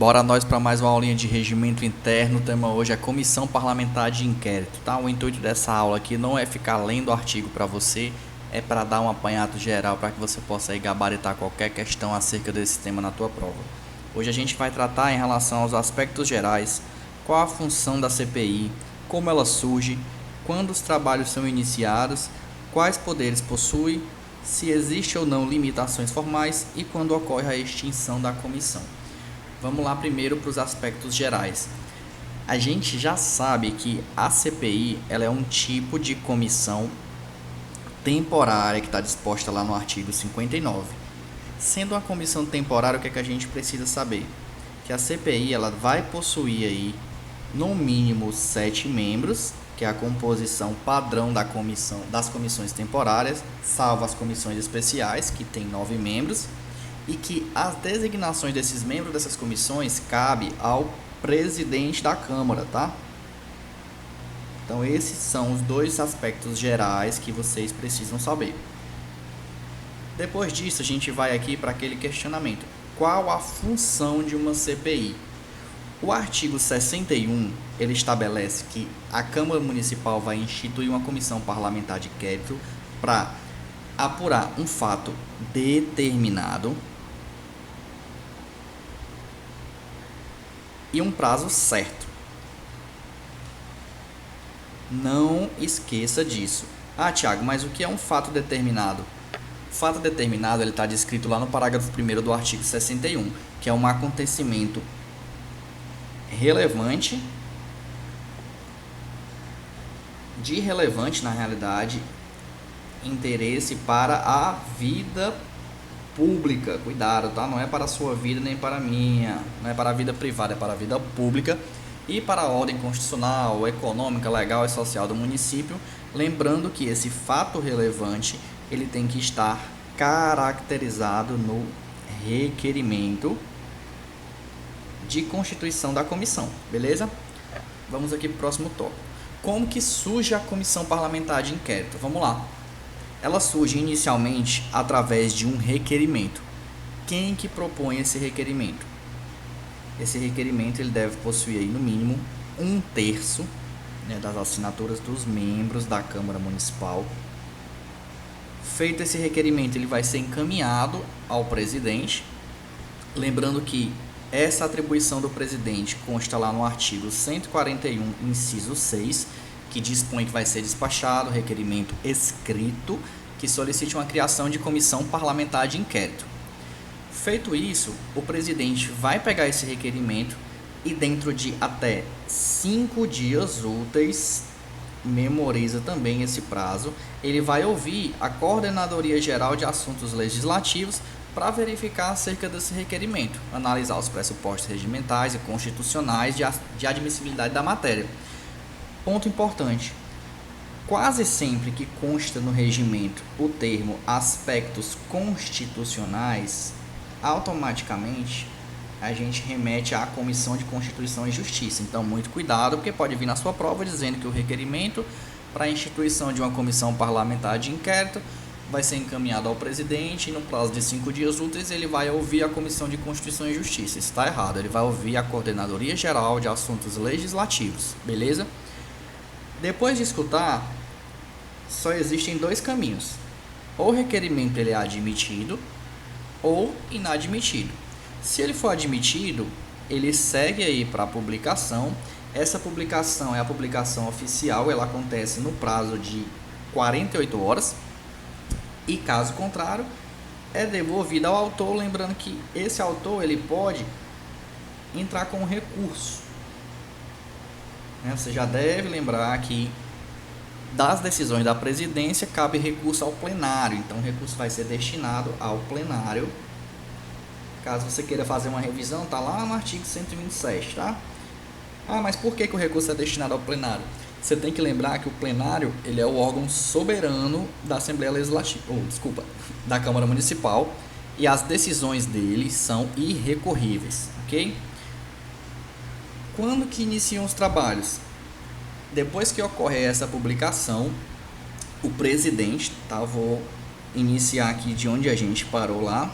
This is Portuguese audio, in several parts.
Bora nós para mais uma aulinha de regimento interno. O tema hoje é Comissão Parlamentar de Inquérito, tá? O intuito dessa aula aqui não é ficar lendo o artigo para você, é para dar um apanhado geral para que você possa aí gabaritar qualquer questão acerca desse tema na tua prova. Hoje a gente vai tratar em relação aos aspectos gerais, qual a função da CPI, como ela surge, quando os trabalhos são iniciados, quais poderes possui, se existe ou não limitações formais e quando ocorre a extinção da comissão. Vamos lá primeiro para os aspectos gerais. A gente já sabe que a CPI ela é um tipo de comissão temporária que está disposta lá no artigo 59. Sendo uma comissão temporária, o que é que a gente precisa saber? Que a CPI ela vai possuir aí, no mínimo 7 membros, que é a composição padrão das comissões temporárias, salvo as comissões especiais, que tem 9 membros, e que as designações desses membros dessas comissões cabe ao presidente da Câmara, tá? Então esses são os dois aspectos gerais que vocês precisam saber. Depois disso, a gente vai aqui para aquele questionamento. Qual a função de uma CPI? O artigo 61, ele estabelece que a Câmara Municipal vai instituir uma comissão parlamentar de inquérito para apurar um fato determinado e um prazo certo. Não esqueça disso. Ah, Tiago, mas o que é um fato determinado? O fato determinado ele está descrito lá no parágrafo 1º do artigo 61, que é um acontecimento relevante, de relevante na realidade, interesse para a vida pública. Cuidado, tá? Não é para a sua vida nem para a minha, não é para a vida privada, é para a vida pública e para a ordem constitucional, econômica, legal e social do município. Lembrando que esse fato relevante ele tem que estar caracterizado no requerimento de constituição da comissão, beleza? Vamos aqui para o próximo tópico. Como que surge a comissão parlamentar de inquérito? Vamos lá. Ela surge inicialmente através de um requerimento. Quem que propõe esse requerimento? Esse requerimento ele deve possuir aí, no mínimo 1/3, né, das assinaturas dos membros da Câmara Municipal. Feito esse requerimento, ele vai ser encaminhado ao presidente. Lembrando que essa atribuição do presidente consta lá no artigo 141, inciso 6, que dispõe que vai ser despachado o requerimento escrito que solicite uma criação de comissão parlamentar de inquérito. Feito isso, o presidente vai pegar esse requerimento e dentro de até 5 dias úteis, memoriza também esse prazo, ele vai ouvir a Coordenadoria Geral de Assuntos Legislativos para verificar acerca desse requerimento, analisar os pressupostos regimentais e constitucionais de admissibilidade da matéria. Ponto importante, quase sempre que consta no regimento o termo aspectos constitucionais, automaticamente a gente remete à Comissão de Constituição e Justiça. Então, muito cuidado, porque pode vir na sua prova dizendo que o requerimento para a instituição de uma comissão parlamentar de inquérito vai ser encaminhado ao presidente e no prazo de 5 dias úteis ele vai ouvir a Comissão de Constituição e Justiça. Isso está errado, ele vai ouvir a Coordenadoria Geral de Assuntos Legislativos, beleza? Depois de escutar, só existem 2 caminhos. Ou o requerimento ele é admitido ou inadmitido. Se ele for admitido, ele segue aí para a publicação. Essa publicação é a publicação oficial, ela acontece no prazo de 48 horas. E caso contrário, é devolvido ao autor, lembrando que esse autor ele pode entrar com recurso. Você já deve lembrar que das decisões da presidência cabe recurso ao plenário, então o recurso vai ser destinado ao plenário. Caso você queira fazer uma revisão, tá lá no artigo 127, tá? Ah, mas por que o recurso é destinado ao plenário? Você tem que lembrar que o plenário ele é o órgão soberano da Assembleia Legislativa, da Câmara Municipal, e as decisões dele são irrecorríveis, ok? Quando que iniciam os trabalhos? Depois que ocorre essa publicação, o presidente, tá? Vou iniciar aqui de onde a gente parou lá.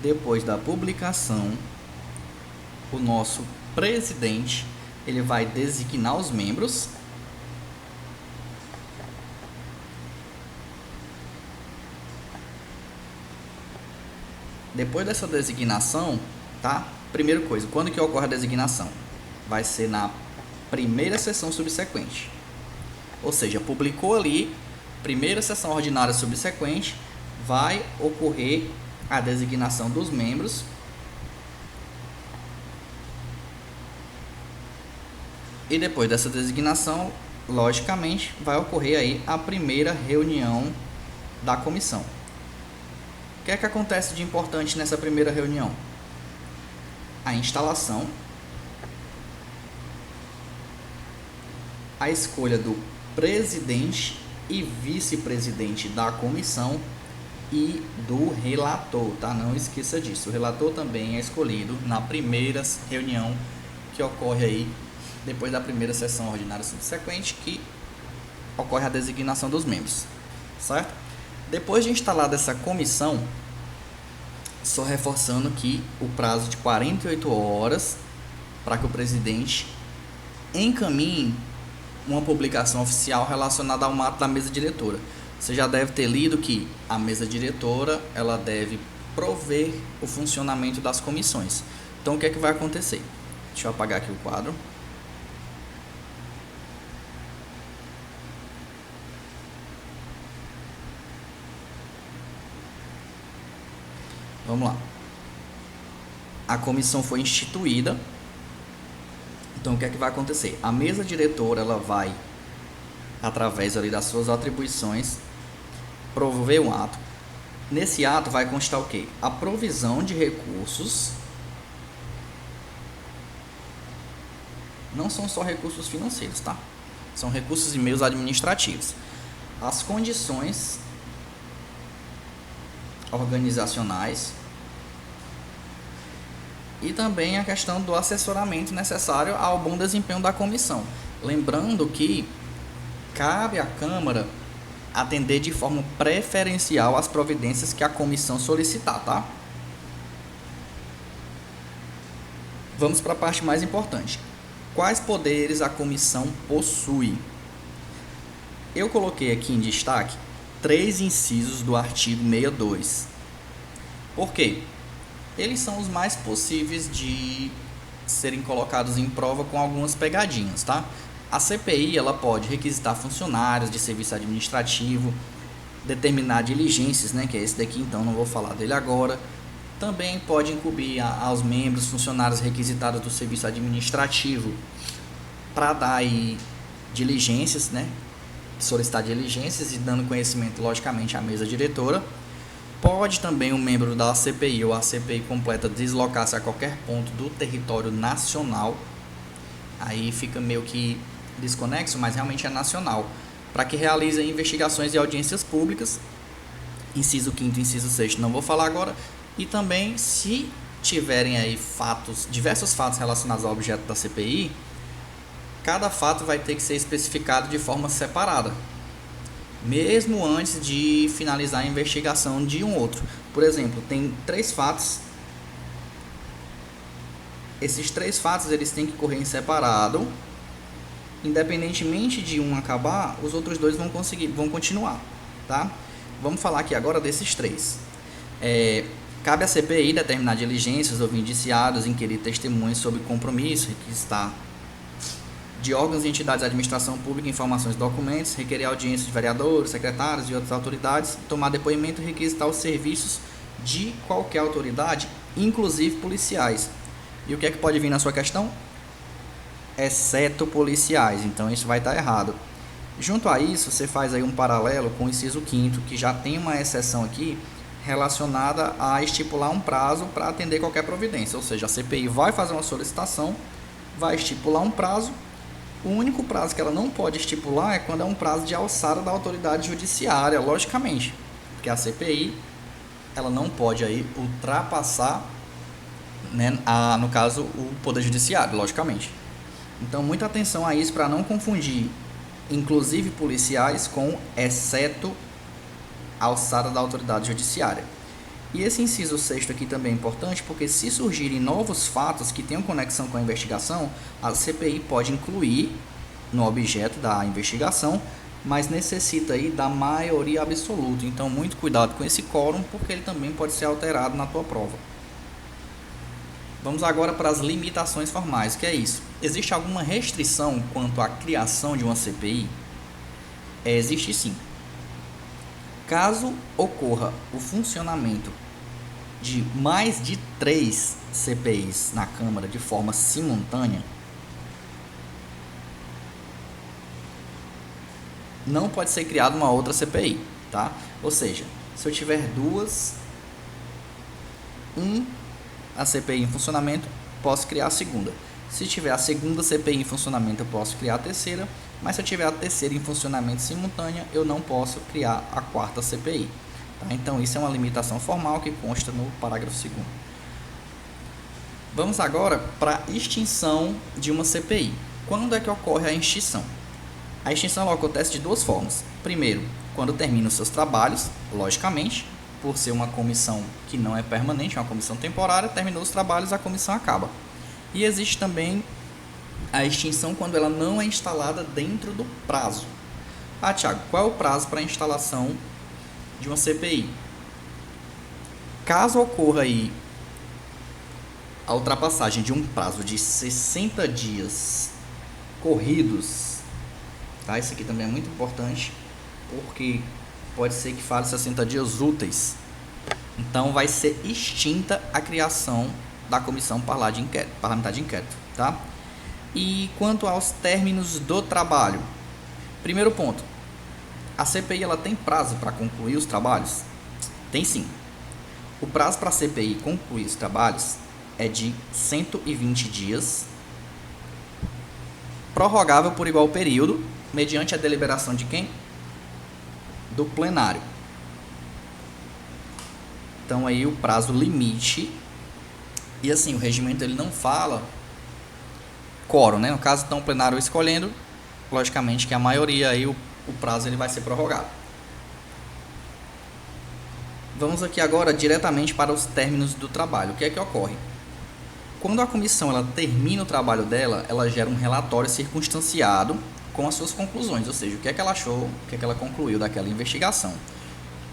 Depois da publicação, o nosso presidente, ele vai designar os membros. Depois dessa designação, tá? Primeira coisa, quando que ocorre a designação? Vai ser na primeira sessão subsequente. Ou seja, publicou ali, primeira sessão ordinária subsequente, vai ocorrer a designação dos membros. E depois dessa designação, logicamente, vai ocorrer aí a primeira reunião da comissão. O que é que acontece de importante nessa primeira reunião? A instalação, a escolha do presidente e vice-presidente da comissão e do relator, tá? Não esqueça disso. O relator também é escolhido na primeira reunião que ocorre aí depois da primeira sessão ordinária subsequente, que ocorre a designação dos membros, certo? Depois de instalada essa comissão, só reforçando que o prazo de 48 horas para que o presidente encaminhe uma publicação oficial relacionada ao ato da mesa diretora. Você já deve ter lido que a mesa diretora, ela deve prover o funcionamento das comissões. Então, o que é que vai acontecer? Deixa eu apagar aqui o quadro. Vamos lá. A comissão foi instituída. Então, o que é que vai acontecer? A mesa diretora, ela vai, através ali das suas atribuições, promover um ato. Nesse ato vai constar o quê? A provisão de recursos. Não são só recursos financeiros, tá? São recursos e meios administrativos. As condições organizacionais e também a questão do assessoramento necessário ao bom desempenho da comissão. Lembrando que cabe à Câmara atender de forma preferencial as providências que a comissão solicitar, tá? Vamos para a parte mais importante. Quais poderes a comissão possui? Eu coloquei aqui em destaque 3 incisos do artigo 62. Por quê? Eles são os mais possíveis de serem colocados em prova com algumas pegadinhas, tá? A CPI, ela pode requisitar funcionários de serviço administrativo, determinar diligências, né, que é esse daqui, então não vou falar dele agora. Também pode incumbir aos membros, funcionários requisitados do serviço administrativo para dar aí diligências, né? Solicitar diligências e dando conhecimento, logicamente, à mesa diretora. Pode também um membro da CPI ou a CPI completa deslocar-se a qualquer ponto do território nacional. Aí fica meio que desconexo, mas realmente é nacional, para que realize investigações e audiências públicas. Inciso 5º, inciso 6º, não vou falar agora. E também, se tiverem aí diversos fatos relacionados ao objeto da CPI, cada fato vai ter que ser especificado de forma separada, mesmo antes de finalizar a investigação de um outro. Por exemplo, tem 3 fatos. Esses 3 fatos, eles têm que correr em separado. Independentemente de um acabar, os outros 2 vão continuar, tá? Vamos falar aqui agora desses 3. Cabe à CPI determinar diligências, ouvir indiciados, inquirir testemunhas sobre compromisso, requisitar de órgãos e entidades da administração pública informações e documentos, requerer audiência de vereadores, secretários e outras autoridades, tomar depoimento e requisitar os serviços de qualquer autoridade, inclusive policiais. E o que é que pode vir na sua questão? Exceto policiais, então isso vai estar errado. Junto a isso, você faz aí um paralelo com o inciso 5º, que já tem uma exceção aqui relacionada a estipular um prazo para atender qualquer providência. Ou seja, a CPI vai fazer uma solicitação, vai estipular um prazo. O único prazo que ela não pode estipular é quando é um prazo de alçada da autoridade judiciária, logicamente, porque a CPI ela não pode aí ultrapassar, né, no caso, o Poder Judiciário, logicamente. Então, muita atenção a isso para não confundir, inclusive policiais, com exceto alçada da autoridade judiciária. E esse inciso 6º aqui também é importante, porque se surgirem novos fatos que tenham conexão com a investigação, a CPI pode incluir no objeto da investigação, mas necessita aí da maioria absoluta. Então, muito cuidado com esse quórum, porque ele também pode ser alterado na tua prova. Vamos agora para as limitações formais. O que é isso? Existe alguma restrição quanto à criação de uma CPI? Existe sim. Caso ocorra o funcionamento de mais de 3 CPIs na Câmara de forma simultânea, não pode ser criada uma outra CPI, tá? Ou seja, se eu tiver duas, a CPI em funcionamento, posso criar a segunda. Se tiver a segunda CPI em funcionamento, eu posso criar a terceira, mas se eu tiver a terceira em funcionamento simultânea, eu não posso criar a quarta CPI. Tá? Então, isso é uma limitação formal que consta no parágrafo 2º. Vamos agora para a extinção de uma CPI. Quando é que ocorre a extinção? A extinção ela acontece de duas formas. Primeiro, quando termina os seus trabalhos, logicamente, por ser uma comissão que não é permanente, é uma comissão temporária, terminou os trabalhos, a comissão acaba. E existe também a extinção quando ela não é instalada dentro do prazo. Ah, Thiago, qual é o prazo para a instalação de uma CPI? Caso ocorra aí a ultrapassagem de um prazo de 60 dias corridos, tá? Isso aqui também é muito importante, porque pode ser que fale 60 dias úteis. Então, vai ser extinta a criação da comissão parlamentar de inquérito, tá? E quanto aos términos do trabalho, primeiro ponto, a CPI ela tem prazo para concluir os trabalhos? Tem sim. O prazo para a CPI concluir os trabalhos é de 120 dias, prorrogável por igual período, mediante a deliberação de quem? Do plenário. Então aí o prazo limite, e assim, o regimento ele não fala quórum, né? No caso, então o plenário escolhendo, logicamente que a maioria aí o prazo ele vai ser prorrogado. Vamos aqui agora diretamente para os términos do trabalho. O que é que ocorre? Quando a comissão ela termina o trabalho dela, ela gera um relatório circunstanciado com as suas conclusões, ou seja, o que é que ela achou, o que é que ela concluiu daquela investigação.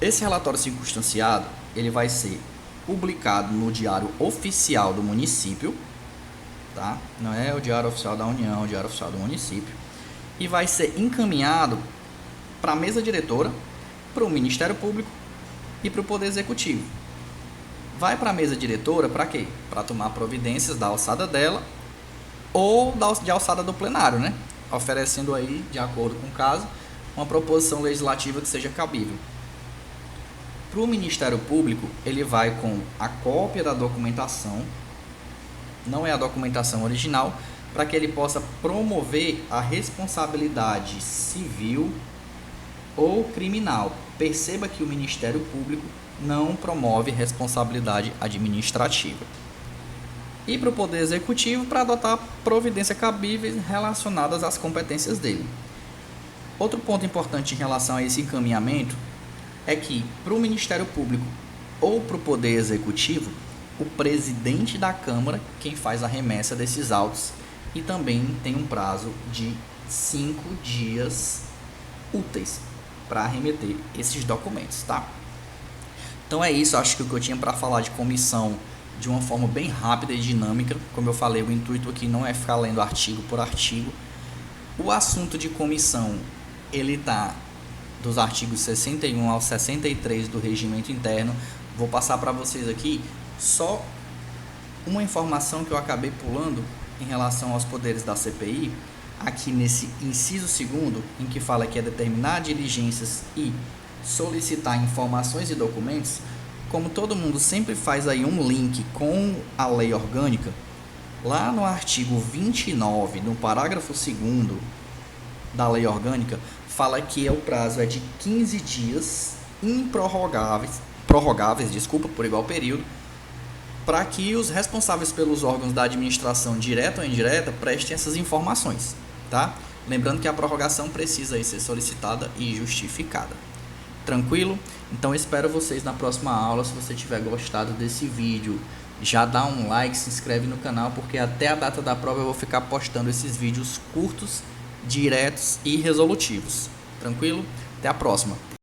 Esse relatório circunstanciado, ele vai ser publicado no Diário Oficial do município, tá? Não é o Diário Oficial da União, é o Diário Oficial do município, e vai ser encaminhado para a mesa diretora, para o Ministério Público e para o Poder Executivo. Vai para a mesa diretora para quê? Para tomar providências da alçada dela ou de alçada do plenário, né? Oferecendo aí, de acordo com o caso, uma proposição legislativa que seja cabível. Para o Ministério Público, ele vai com a cópia da documentação, não é a documentação original, para que ele possa promover a responsabilidade civil ou criminal. Perceba que o Ministério Público não promove responsabilidade administrativa. E para o Poder Executivo, para adotar providências cabíveis relacionadas às competências dele. Outro ponto importante em relação a esse encaminhamento é que para o Ministério Público ou para o Poder Executivo, o presidente da Câmara quem faz a remessa desses autos e também tem um prazo de 5 dias úteis para remeter esses documentos, tá? Então é isso, acho que o que eu tinha para falar de comissão de uma forma bem rápida e dinâmica. Como eu falei, o intuito aqui não é ficar lendo artigo por artigo. O assunto de comissão, ele está dos artigos 61 ao 63 do Regimento Interno. Vou passar para vocês aqui só uma informação que eu acabei pulando em relação aos poderes da CPI, aqui nesse inciso 2º, em que fala que é determinar diligências e solicitar informações e documentos. Como todo mundo sempre faz aí um link com a lei orgânica, lá no artigo 29, no parágrafo 2º da lei orgânica, fala que o prazo é de 15 dias prorrogáveis, por igual período, para que os responsáveis pelos órgãos da administração, direta ou indireta, prestem essas informações, tá? Lembrando que a prorrogação precisa aí ser solicitada e justificada. Tranquilo? Então espero vocês na próxima aula. Se você tiver gostado desse vídeo, já dá um like, se inscreve no canal, porque até a data da prova eu vou ficar postando esses vídeos curtos, diretos e resolutivos. Tranquilo? Até a próxima!